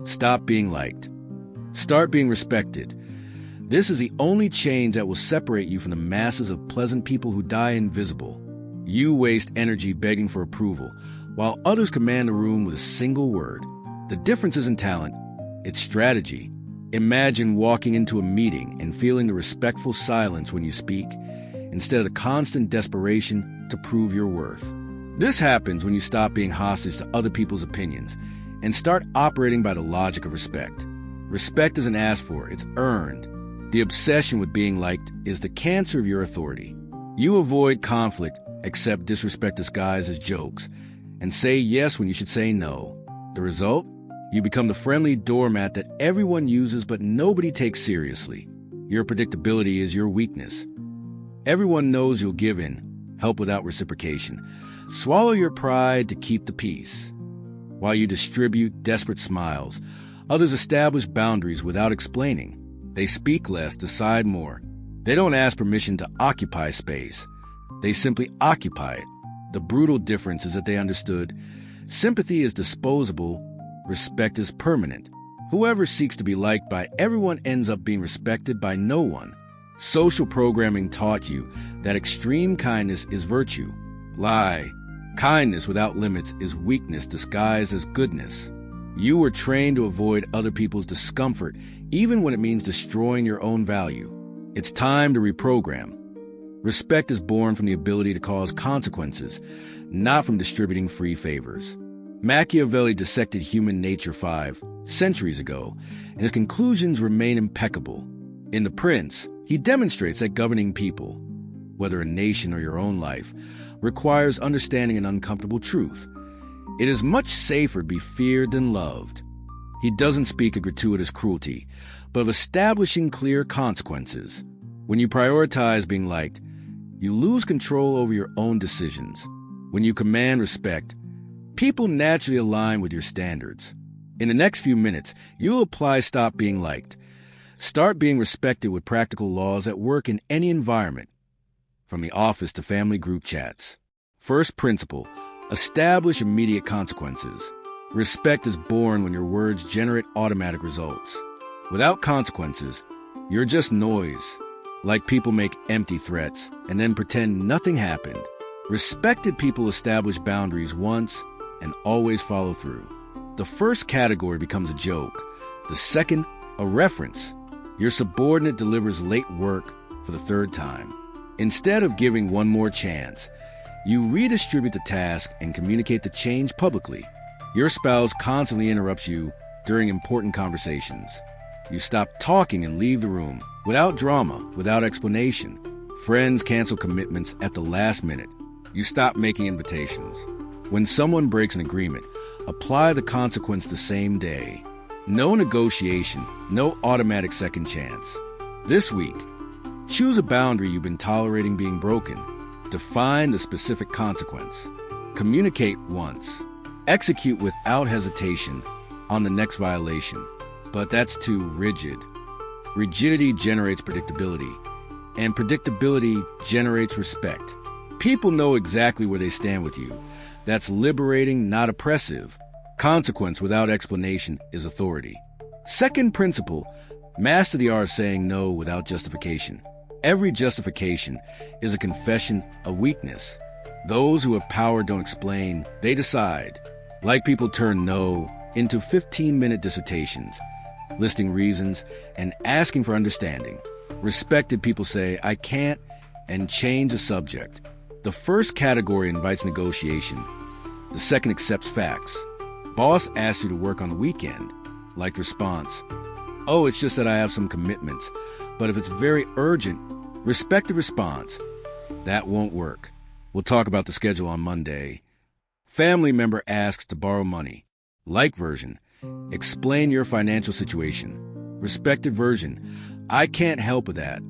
Stop being liked. Start being respected. This is the only change that will separate you from the masses of pleasant people who die invisible. You waste energy begging for approval, while others command the room with a single word. The difference isn't talent, it's strategy. Imagine walking into a meeting and feeling the respectful silence when you speak, instead of the constant desperation to prove your worth. This happens when you stop being hostage to other people's opinions and start operating by the logic of respect. Respect isn't asked for, it's earned. The obsession with being liked is the cancer of your authority. You avoid conflict, accept disrespect disguised as jokes, and say yes when you should say no. The result? You become the friendly doormat that everyone uses but nobody takes seriously. Your predictability is your weakness. Everyone knows you'll give in, help without reciprocation. Swallow your pride to keep the peace. While you distribute desperate smiles, others establish boundaries without explaining. They speak less, decide more. They don't ask permission to occupy space. They simply occupy it. The brutal difference is that they understood sympathy is disposable, respect is permanent. Whoever seeks to be liked by everyone ends up being respected by no one. Social programming taught you that extreme kindness is virtue. Lie. Kindness without limits is weakness disguised as goodness. You were trained to avoid other people's discomfort, even when it means destroying your own value. It's time to reprogram. Respect is born from the ability to cause consequences, not from distributing free favors. Machiavelli dissected human nature 5 centuries ago, and his conclusions remain impeccable. In The Prince, he demonstrates that governing people, whether a nation or your own life, requires understanding an uncomfortable truth. It is much safer to be feared than loved. He doesn't speak of gratuitous cruelty, but of establishing clear consequences. When you prioritize being liked, you lose control over your own decisions. When you command respect, people naturally align with your standards. In the next few minutes, you'll apply Stop Being Liked. Start being respected with practical laws that work in any environment, from the office to family group chats. First principle, establish immediate consequences. Respect is born when your words generate automatic results. Without consequences, you're just noise. Like people make empty threats and then pretend nothing happened. Respected people establish boundaries once and always follow through. The first category becomes a joke. The second, a reference. Your subordinate delivers late work for the third time. Instead of giving one more chance, you redistribute the task and communicate the change publicly. Your spouse constantly interrupts you during important conversations. You stop talking and leave the room, without drama, without explanation. Friends cancel commitments at the last minute. You stop making invitations. When someone breaks an agreement, apply the consequence the same day. No negotiation, no automatic second chance. This week, choose a boundary you've been tolerating being broken. Define the specific consequence. Communicate once. Execute without hesitation on the next violation. But that's too rigid. Rigidity generates predictability, and predictability generates respect. People know exactly where they stand with you. That's liberating, not oppressive. Consequence without explanation is authority. Second principle, master the art of saying no without justification. Every justification is a confession of weakness. Those who have power don't explain, they decide. Like people turn no into 15-minute dissertations, listing reasons and asking for understanding. Respected people say, I can't, and change the subject. The first category invites negotiation. The second accepts facts. Boss asks you to work on the weekend. Like response, oh, it's just that I have some commitments. But if it's very urgent, respect the response. That won't work. We'll talk about the schedule on Monday. Family member asks to borrow money. Like version, explain your financial situation. Respected version, I can't help with that.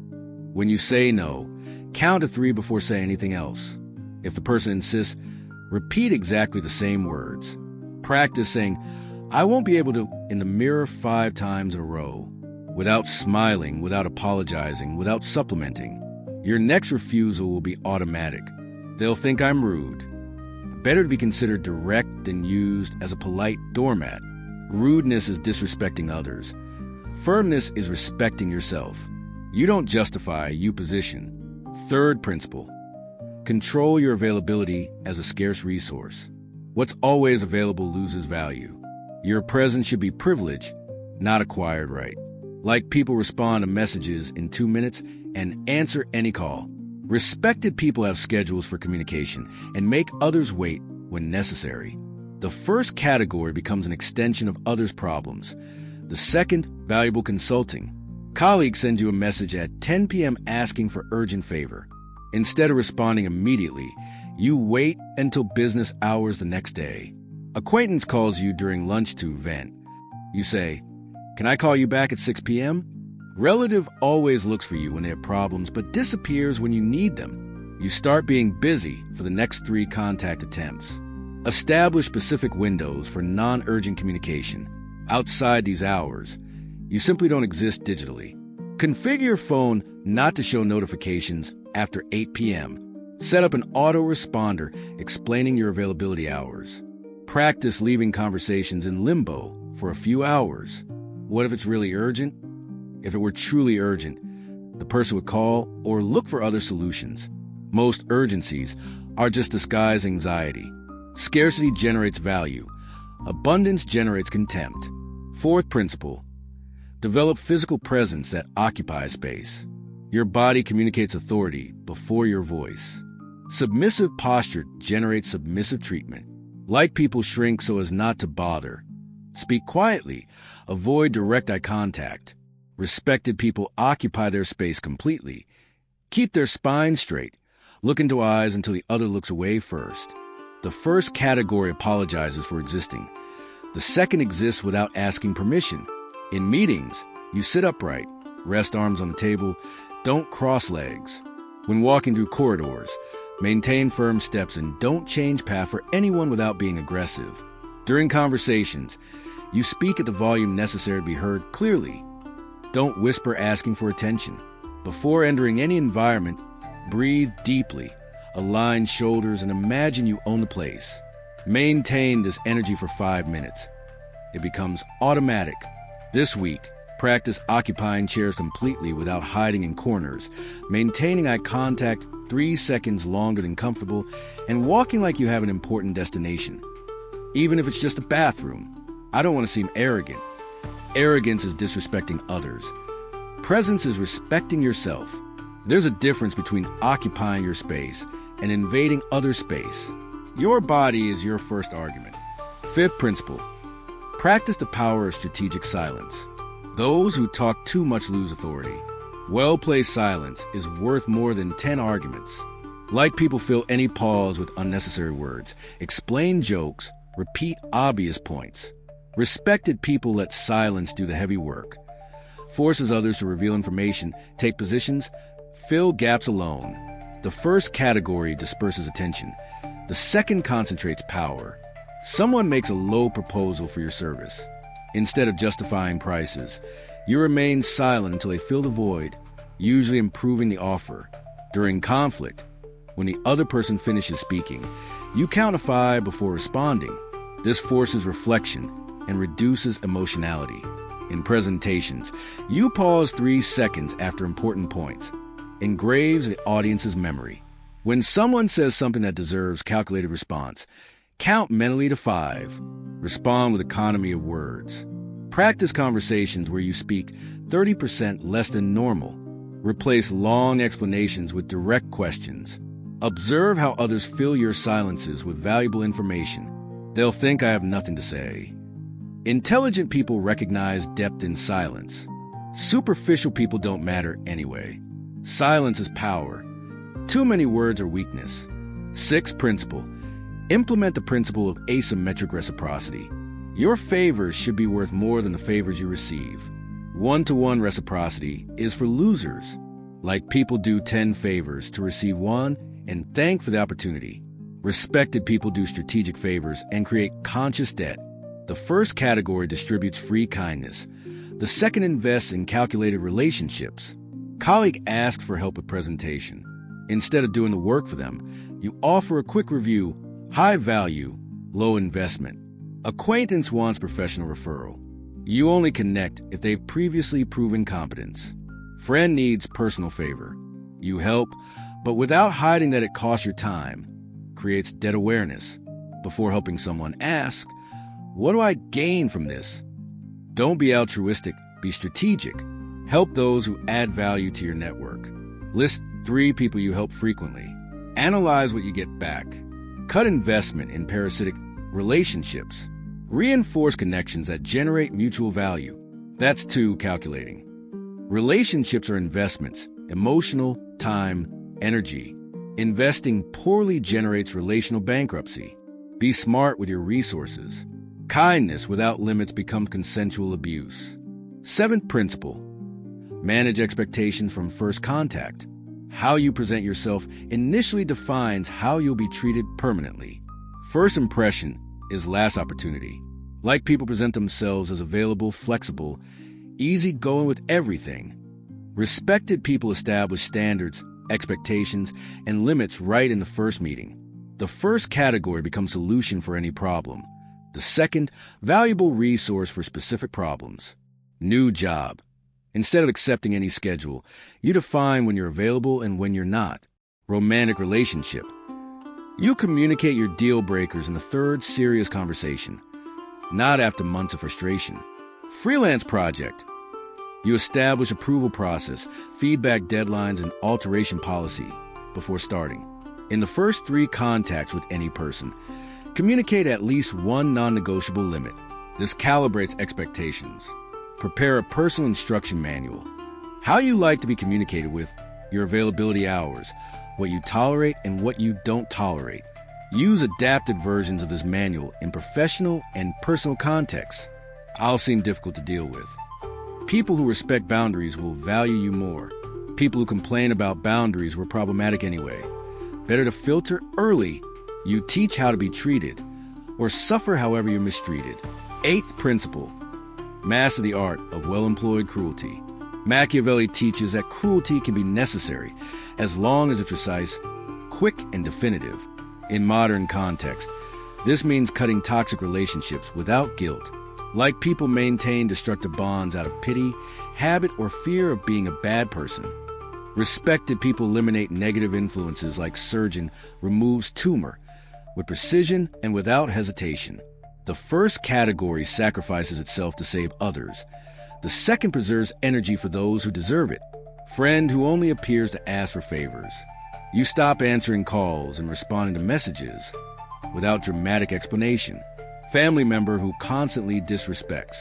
When you say no, count to 3 before saying anything else. If the person insists, repeat exactly the same words. Practice saying, I won't be able to, in the mirror 5 times in a row, without smiling, without apologizing, without supplementing. Your next refusal will be automatic. They'll think I'm rude. Better to be considered direct than used as a polite doormat. Rudeness is disrespecting others. Firmness is respecting yourself. You don't justify, you position. Third principle, control your availability as a scarce resource. What's always available loses value. Your presence should be privilege, not acquired right. Like people respond to messages in 2 minutes and answer any call. Respected people have schedules for communication and make others wait when necessary. The first category becomes an extension of others' problems. The second, valuable consulting. Colleagues send you a message at 10 p.m. asking for urgent favor. Instead of responding immediately, you wait until business hours the next day. Acquaintance calls you during lunch to vent. You say, "Can I call you back at 6 p.m.? Relative always looks for you when they have problems, but disappears when you need them. You start being busy for the next 3 contact attempts. Establish specific windows for non-urgent communication. Outside these hours, you simply don't exist digitally. Configure your phone not to show notifications after 8 p.m. Set up an autoresponder explaining your availability hours. Practice leaving conversations in limbo for a few hours. What if it's really urgent? If it were truly urgent, the person would call or look for other solutions. Most urgencies are just disguised anxiety. Scarcity generates value. Abundance generates contempt. Fourth principle, develop physical presence that occupies space. Your body communicates authority before your voice. Submissive posture generates submissive treatment. Like people shrink so as not to bother. Speak quietly. Avoid direct eye contact. Respected people occupy their space completely. Keep their spine straight. Look into eyes until the other looks away first. The first category apologizes for existing. The second exists without asking permission. In meetings, you sit upright, rest arms on the table, don't cross legs. When walking through corridors, maintain firm steps and don't change path for anyone without being aggressive. During conversations, you speak at the volume necessary to be heard clearly. Don't whisper asking for attention. Before entering any environment, breathe deeply, align shoulders, and imagine you own the place. Maintain this energy for 5 minutes. It becomes automatic. This week, practice occupying chairs completely without hiding in corners, maintaining eye contact 3 seconds longer than comfortable, and walking like you have an important destination. Even if it's just a bathroom. I don't want to seem arrogant. Arrogance is disrespecting others. Presence is respecting yourself. There's a difference between occupying your space and invading other space. Your body is your first argument. Fifth principle, practice the power of strategic silence. Those who talk too much lose authority. Well-placed silence is worth more than 10 arguments. Like people fill any pause with unnecessary words. Explain jokes. Repeat obvious points. Respected people let silence do the heavy work. Forces others to reveal information, take positions, fill gaps alone. The first category disperses attention. The second concentrates power. Someone makes a low proposal for your service. Instead of justifying prices, you remain silent until they fill the void, usually improving the offer. During conflict, when the other person finishes speaking, you count to 5 before responding. This forces reflection and reduces emotionality. In presentations, you pause 3 seconds after important points. Engraves the audience's memory. When someone says something that deserves calculated response, count mentally to 5. Respond with economy of words. Practice conversations where you speak 30% less than normal. Replace long explanations with direct questions. Observe how others fill your silences with valuable information. They'll think I have nothing to say. Intelligent people recognize depth in silence. Superficial people don't matter anyway. Silence is power. Too many words are weakness. Sixth principle, implement the principle of asymmetric reciprocity. Your favors should be worth more than the favors you receive. One-to-one reciprocity is for losers. Like people do 10 favors to receive 1 and thank for the opportunity. Respected people do strategic favors and create conscious debt. The first category distributes free kindness. The second invests in calculated relationships. Colleague asks for help with presentation. Instead of doing the work for them, you offer a quick review, high value, low investment. Acquaintance wants professional referral. You only connect if they've previously proven competence. Friend needs personal favor. You help, but without hiding that it costs your time. Creates debt awareness. Before helping someone, ask, what do I gain from this? Don't be altruistic, be strategic. Help those who add value to your network. List 3 people you help frequently. Analyze what you get back. Cut investment in parasitic relationships. Reinforce connections that generate mutual value. That's 2, calculating. Relationships are investments, emotional, time, energy. Investing poorly generates relational bankruptcy. Be smart with your resources. Kindness without limits becomes consensual abuse. 7th principle. Manage expectations from first contact. How you present yourself initially defines how you'll be treated permanently. First impression is last opportunity. Like people present themselves as available, flexible, easygoing with everything. Respected people establish standards, expectations, and limits right in the first meeting. The first category becomes solution for any problem. The second, valuable resource for specific problems. New job. Instead of accepting any schedule, you define when you're available and when you're not. Romantic relationship. You communicate your deal breakers in the third serious conversation, not after months of frustration. Freelance project. You establish approval process, feedback deadlines, and alteration policy before starting. In the first 3 contacts with any person, communicate at least 1 non-negotiable limit. This calibrates expectations. Prepare a personal instruction manual. How you like to be communicated with, your availability hours, what you tolerate and what you don't tolerate. Use adapted versions of this manual in professional and personal contexts. I'll seem difficult to deal with. People who respect boundaries will value you more. People who complain about boundaries were problematic anyway. Better to filter early. You teach how to be treated, or suffer however you're mistreated. 8th principle. Master the art of well-employed cruelty. Machiavelli teaches that cruelty can be necessary as long as it's precise, quick, and definitive. In modern context, this means cutting toxic relationships without guilt. Like people maintain destructive bonds out of pity, habit, or fear of being a bad person. Respected people eliminate negative influences like surgeon removes tumor with precision and without hesitation. The first category sacrifices itself to save others. The second preserves energy for those who deserve it. Friend who only appears to ask for favors. You stop answering calls and responding to messages without dramatic explanation. Family member who constantly disrespects.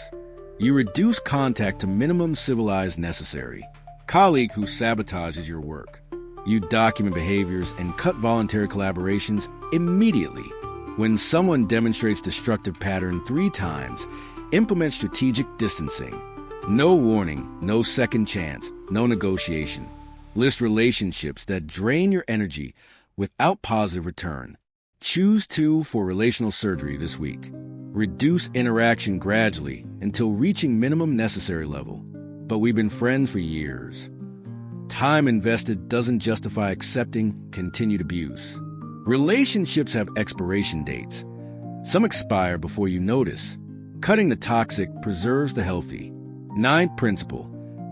You reduce contact to minimum civilized necessary. Colleague who sabotages your work. You document behaviors and cut voluntary collaborations immediately. When someone demonstrates destructive pattern 3 times, implement strategic distancing. No warning, no second chance, no negotiation. List relationships that drain your energy without positive return. Choose 2 for relational surgery this week. Reduce interaction gradually until reaching minimum necessary level. But we've been friends for years. Time invested doesn't justify accepting continued abuse. Relationships have expiration dates. Some expire before you notice. Cutting the toxic preserves the healthy. 9th principle.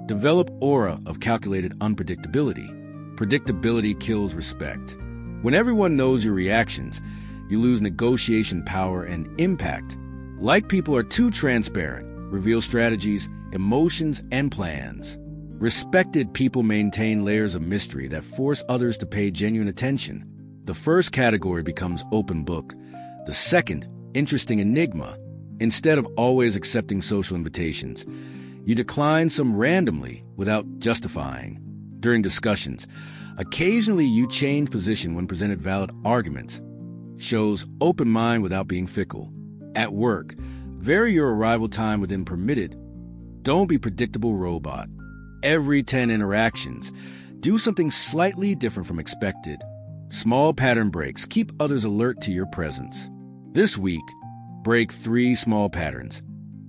Develop aura of calculated unpredictability. Predictability kills respect. When everyone knows your reactions, you lose negotiation power and impact. Like people are too transparent, reveal strategies, emotions, and plans. Respected people maintain layers of mystery that force others to pay genuine attention. The first category becomes open book. The second, interesting enigma. Instead of always accepting social invitations, you decline some randomly without justifying. During discussions, occasionally you change position when presented valid arguments. Shows open mind without being fickle. At work, vary your arrival time within permitted. Don't be predictable robot. Every 10 interactions, do something slightly different from expected. Small pattern breaks keep others alert to your presence. This week, break 3 small patterns.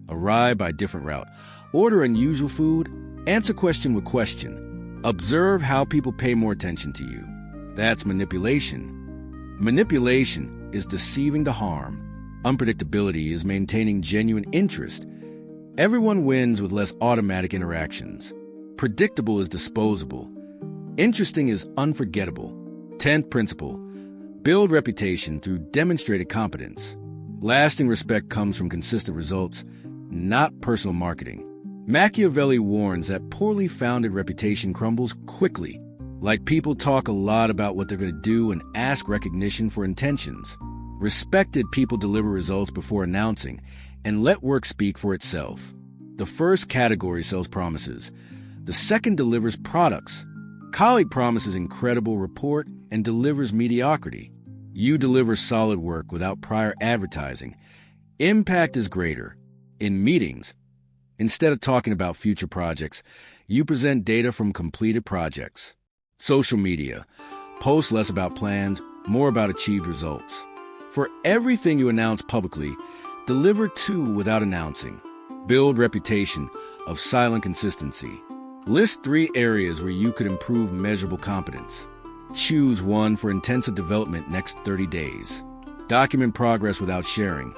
Arrive by different route. Order unusual food. Answer question with question. Observe how people pay more attention to you. That's manipulation. Manipulation is deceiving to harm. Unpredictability is maintaining genuine interest. Everyone wins with less automatic interactions. Predictable is disposable. Interesting is unforgettable. 10th principle: build reputation through demonstrated competence. Lasting respect comes from consistent results, not personal marketing. Machiavelli warns that poorly founded reputation crumbles quickly. Like people talk a lot about what they're going to do and ask recognition for intentions. Respected people deliver results before announcing and let work speak for itself. The first category sells promises. The second delivers products. Colleague promises incredible report and delivers mediocrity. You deliver solid work without prior advertising. Impact is greater. In meetings, instead of talking about future projects, you present data from completed projects. Social media, post less about plans, more about achieved results. For everything you announce publicly, deliver two without announcing. Build reputation of silent consistency. List 3 areas where you could improve measurable competence. Choose one for intensive development next 30 days. Document progress without sharing.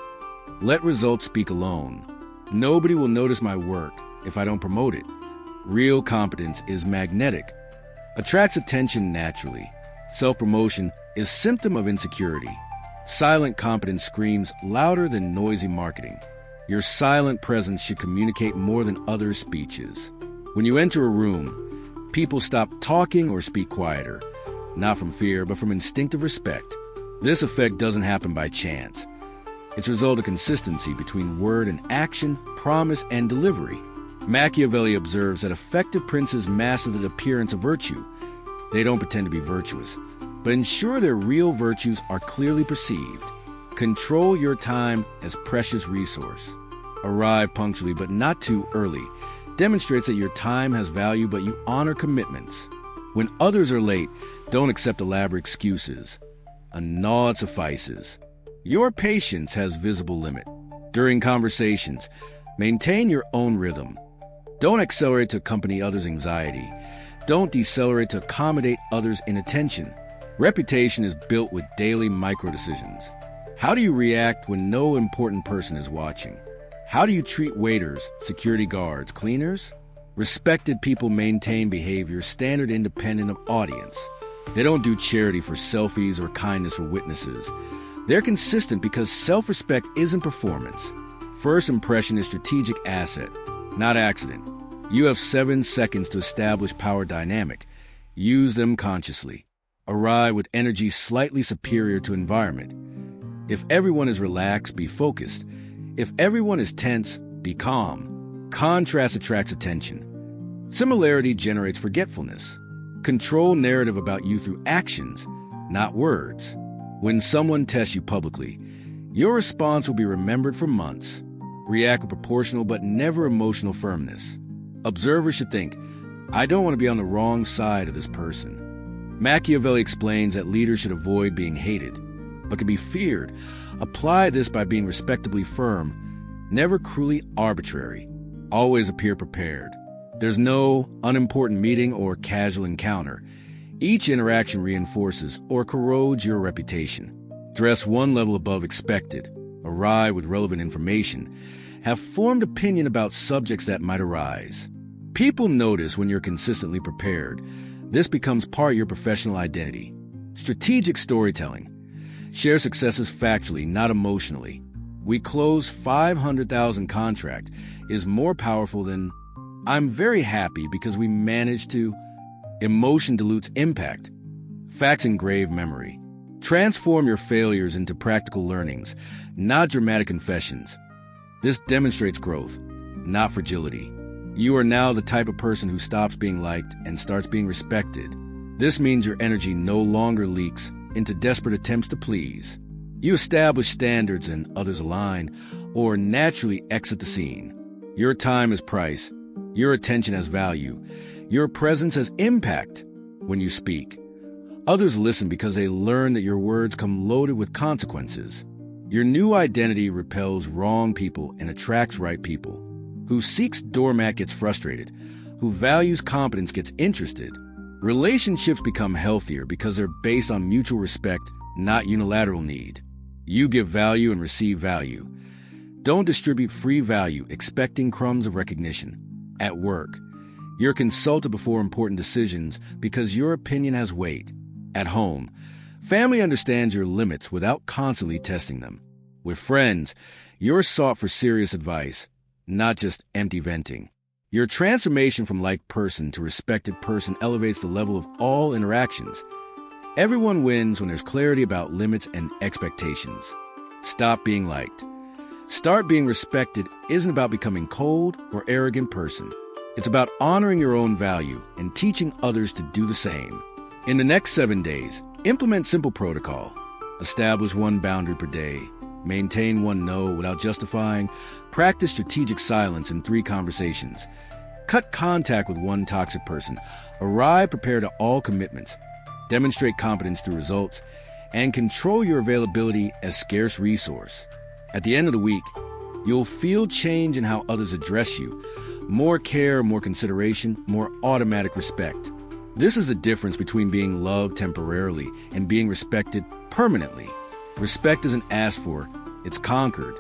Let results speak alone. Nobody will notice my work if I don't promote it. Real competence is magnetic. Attracts attention naturally. Self-promotion is symptom of insecurity. Silent competence screams louder than noisy marketing. Your silent presence should communicate more than other speeches. When you enter a room, people stop talking or speak quieter, not from fear, but from instinctive respect. This effect doesn't happen by chance. It's a result of consistency between word and action, promise and delivery. Machiavelli observes that effective princes master the appearance of virtue. They don't pretend to be virtuous, but ensure their real virtues are clearly perceived. Control your time as precious resource. Arrive punctually, but not too early. Demonstrates that your time has value, but you honor commitments. When others are late, don't accept elaborate excuses. A nod suffices. Your patience has visible limit. During conversations, maintain your own rhythm. Don't accelerate to accompany others' anxiety. Don't decelerate to accommodate others' inattention. Reputation is built with daily micro-decisions. How do you react when no important person is watching? How do you treat waiters, security guards, cleaners? Respected people maintain behavior standard independent of audience. They don't do charity for selfies or kindness for witnesses. They're consistent because self-respect isn't performance. First impression is strategic asset, not accident. You have 7 seconds to establish power dynamic. Use them consciously. Arrive with energy slightly superior to environment. If everyone is relaxed, be focused. If everyone is tense, be calm. Contrast attracts attention. Similarity generates forgetfulness. Control narrative about you through actions, not words. When someone tests you publicly, your response will be remembered for months. React with proportional but never emotional firmness. Observers should think, I don't want to be on the wrong side of this person. Machiavelli explains that leaders should avoid being hated, but can be feared. Apply this by being respectably firm, never cruelly arbitrary. Always appear prepared. There's no unimportant meeting or casual encounter. Each interaction reinforces or corrodes your reputation. Dress one level above expected. Arrive with relevant information. Have formed opinion about subjects that might arise. People notice when you're consistently prepared. This becomes part of your professional identity. Strategic storytelling. Share successes factually, not emotionally. We closed 500,000 contract is more powerful than I'm very happy because we managed to. Emotion dilutes impact. Facts engrave memory. Transform your failures into practical learnings, not dramatic confessions. This demonstrates growth, not fragility. You are now the type of person who stops being liked and starts being respected. This means your energy no longer leaks into desperate attempts to please. You establish standards and others align, or naturally exit the scene. Your time is price. Your attention has value. Your presence has impact when you speak. Others listen because they learn that your words come loaded with consequences. Your new identity repels wrong people and attracts right people. Who seeks doormat gets frustrated. Who values competence gets interested. Relationships become healthier because they're based on mutual respect, not unilateral need. You give value and receive value. Don't distribute free value, expecting crumbs of recognition. At work, you're consulted before important decisions because your opinion has weight. At home, family understands your limits without constantly testing them. With friends, you're sought for serious advice, not just empty venting. Your transformation from liked person to respected person elevates the level of all interactions. Everyone wins when there's clarity about limits and expectations. Stop being liked. Start being respected isn't about becoming cold or arrogant person. It's about honoring your own value and teaching others to do the same. In the next 7 days, implement simple protocol. Establish one boundary per day. Maintain one no without justifying. Practice strategic silence in 3 conversations. Cut contact with one toxic person. Arrive prepared to all commitments. Demonstrate competence through results. And control your availability as scarce resource. At the end of the week, you'll feel change in how others address you. More care, more consideration, more automatic respect. This is the difference between being loved temporarily and being respected permanently. Respect isn't asked for, it's conquered.